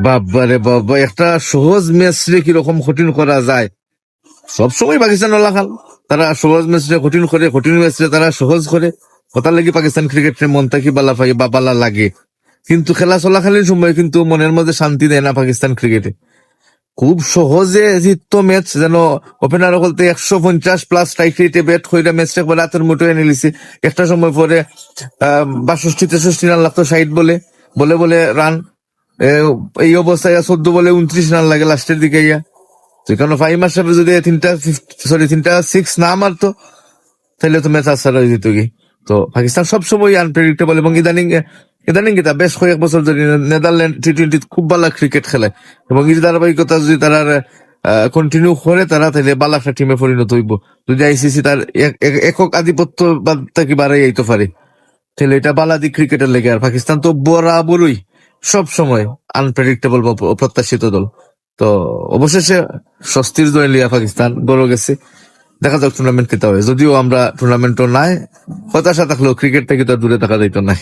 বাবারে বাবা, একটা সহজ ম্যাচ রে কিরকম কঠিন করা যায়। সবসময় পাকিস্তান ওলা খাল, তারা সহজ ম্যাচ রে কঠিন করে, কঠিন ম্যাচ রে তারা সহজ করে। কথা লাগি পাকিস্তান ক্রিকেটের মন থাকি বালা পাই বা বালা লাগে, কিন্তু খেলা চলাকালীন সময় কিন্তু মনের মধ্যে শান্তি দেয় না পাকিস্তান ক্রিকেটে। খুব সহজে জিততো ম্যাচ, যেন ওপেনার বলতে 150+ স্ট্রাইক রেটে ব্যাট করে ম্যাচটা একবার রাতের মুঠো এনে নিছে। একটা সময় পরে 62-63 রান লাগতো 60 বলে, বলে বলে রান। এই অবস্থায় 14 বলে 29 রান লাগে লাস্টের দিকে ইয়া। সেখানে ফাইম আশরাফে যদি তিনটা সিক্স না মারতো, তাহলে তো ম্যাচ আসার হয়ে যেত কি। তো পাকিস্তান সবসময় আনপ্রেডিক্টেবল, এবং ইদানিং ইদানিং কি তা বেশ কয়েক বছর ধরে নেদারল্যান্ড টি-20 খুব ভালো ক্রিকেট খেলে, এবং এই ধারাবাহিকতা যদি তারা কন্টিনিউ করে তারা, তাহলে ভালো একটা টিমে পরিণত হইব। যদি আইসিসি তার একক আধিপত্য বাদ থাকি বাড়াই আইতে পারে, তাহলে এটা বালা দিক ক্রিকেটের লেগে। আর পাকিস্তান তো বরাবরই সব সময় আনপ্রেডিক্টেবল বা অপ্রত্যাশিত দল। তো অবশেষে স্বস্তির জয় লিয়া পাকিস্তান বড় গেছে। দেখা যাক টুর্নামেন্ট কেতা হয়, যদিও আমরা টুর্নামেন্টও নাই, হতাশা থাকলেও ক্রিকেট থেকে তো আর দূরে থাকা যাইতো না।